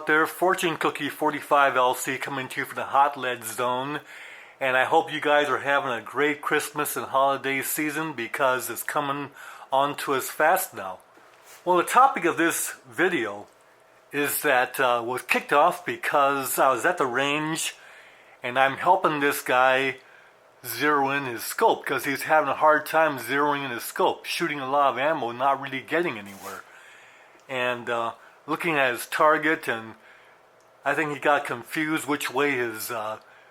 out there, Fortune Cookie 45LC coming to you from the Hot Lead Zone. And I hope you guys are having a great Christmas and holiday season because it's coming on to us fast now. Well, the topic of this video is that was kicked off because I was at the range and I'm helping this guy zero in his scope because he's having a hard time zeroing in his scope, shooting a lot of ammo, not really getting anywhere. And looking at his target, and I think he got confused which way his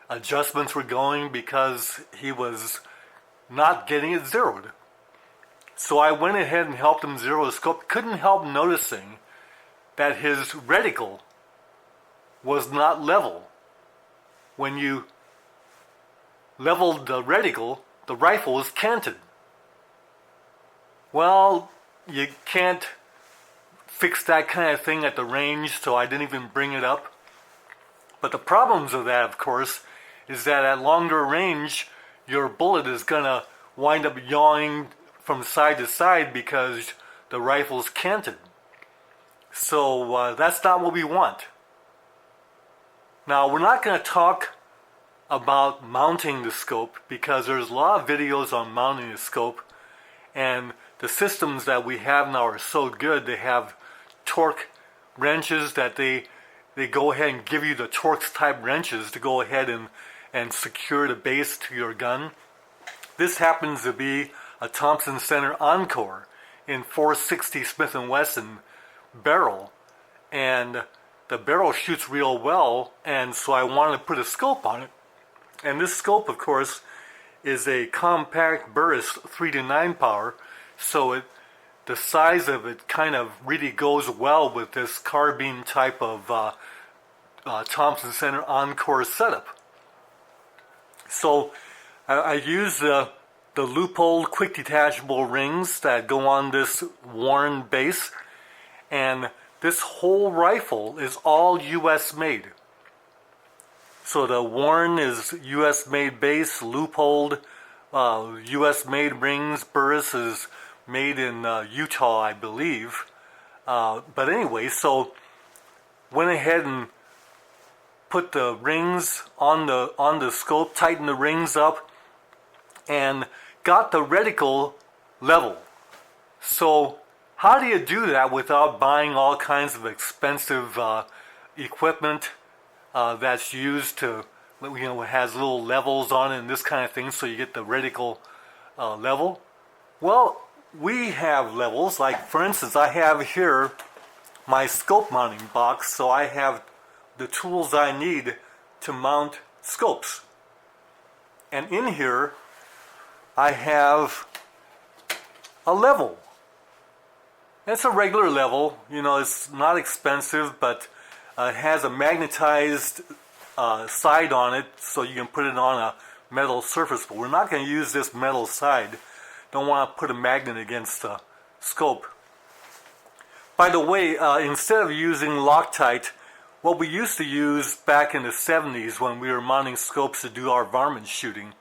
adjustments were going because he was not getting it zeroed. So I went ahead and helped him zero his scope. Couldn't help noticing that his reticle was not level. When you leveled the reticle, the rifle was canted. Well, you can't fix that kind of thing at the range, so I didn't even bring it up. But the problems of that, of course, is that at longer range, your bullet is going to wind up yawing from side to side because the rifle's canted. So that's not what we want. Now, we're not going to talk about mounting the scope because there's a lot of videos on mounting the scope, and the systems that we have now are so good. They have torque wrenches that they go ahead and give you the Torx type wrenches to go ahead and secure the base to your gun. This happens to be a Thompson Center Encore in 460 Smith & Wesson barrel, and the barrel shoots real well, and so I wanted to put a scope on it. And this scope, of course, is a compact burst 3-to-9 power, so the size of it kind of really goes well with this carbine type of Thompson Center Encore setup. So I use the loophole quick detachable rings that go on this Warren base, and this whole rifle is all US made. So the Warren is US made base, loopholed, US made rings. Burris is made in Utah, I believe. But anyway, so went ahead and put the rings on the scope, tightened the rings up, and got the reticle level. So how do you do that without buying all kinds of expensive equipment that's used to, it has little levels on it and this kind of thing, so you get the reticle level? Well, we have levels. Like, for instance, I have here my scope mounting box, so I have the tools I need to mount scopes. And in here, I have a level. It's a regular level, it's not expensive, but it has a magnetized side on it, so you can put it on a metal surface. But we're not going to use this metal side. Don't want to put a magnet against the scope. By the way, instead of using Loctite, what we used to use back in the 70s when we were mounting scopes to do our varmint shooting,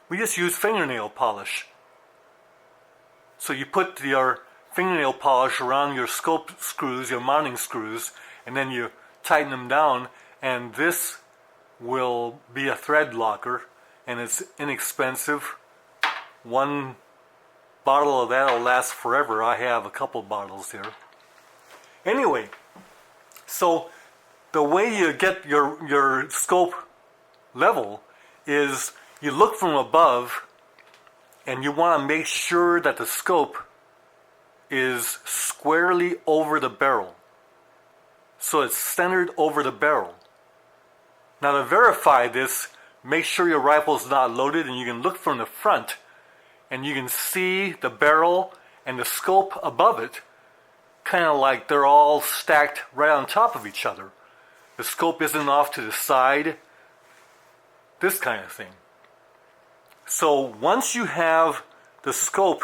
we just used fingernail polish. So you put your fingernail polish around your scope screws, your mounting screws, and then you tighten them down, and this will be a thread locker, and it's inexpensive. One bottle of that will last forever. I have a couple bottles here. Anyway, so the way you get your scope level is you look from above, and you want to make sure that the scope is squarely over the barrel. So it's centered over the barrel. Now, to verify this, make sure your rifle is not loaded, and you can look from the front and you can see the barrel and the scope above it, kind of like they're all stacked right on top of each other. The scope isn't off to the side, this kind of thing. So once you have the scope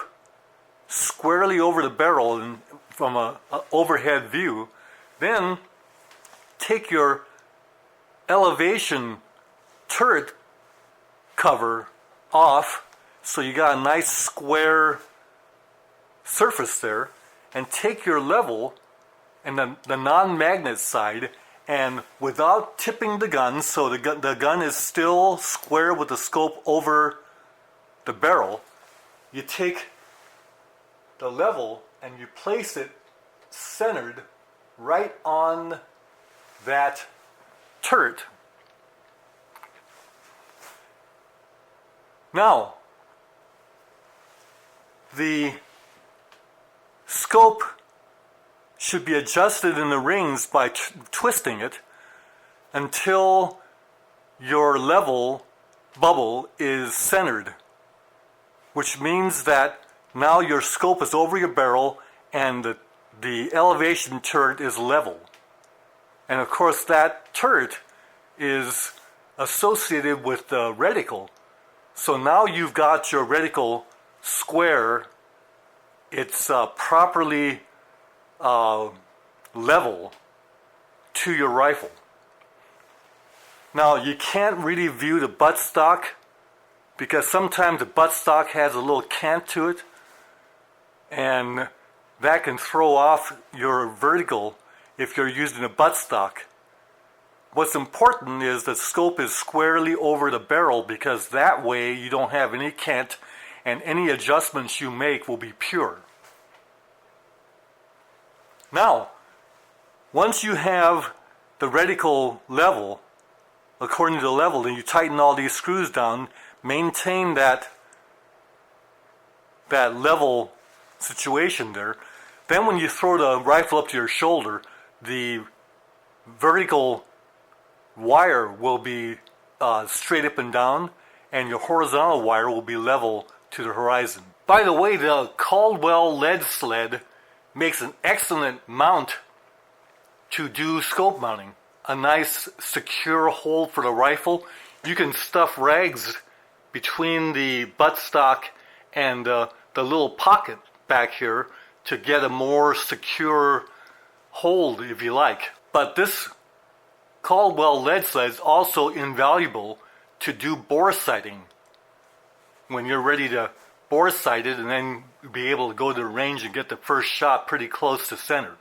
squarely over the barrel and from an overhead view, then take your elevation turret cover off, so you got a nice square surface there, and take your level and the non-magnet side and without tipping the gun, so the gun is still square with the scope over the barrel, you take the level and you place it centered right on that turret. Now, the scope should be adjusted in the rings by twisting it until your level bubble is centered, which means that now your scope is over your barrel and the elevation turret is level. And of course that turret is associated with the reticle. So now you've got your reticle square. It's properly level to your rifle. Now you can't really view the buttstock because sometimes the buttstock has a little cant to it, and that can throw off your vertical if you're using a buttstock. What's important is the scope is squarely over the barrel, because that way you don't have any cant and any adjustments you make will be pure. Now, once you have the reticle level, according to the level, then you tighten all these screws down, maintain that level situation there. Then when you throw the rifle up to your shoulder, the vertical wire will be straight up and down, and your horizontal wire will be level to the horizon. By the way, the Caldwell lead sled makes an excellent mount to do scope mounting. A nice secure hold for the rifle. You can stuff rags between the buttstock and the little pocket back here to get a more secure hold if you like. But this Caldwell lead sled is also invaluable to do bore sighting. When you're ready to bore sight it and then be able to go to the range and get the first shot pretty close to center.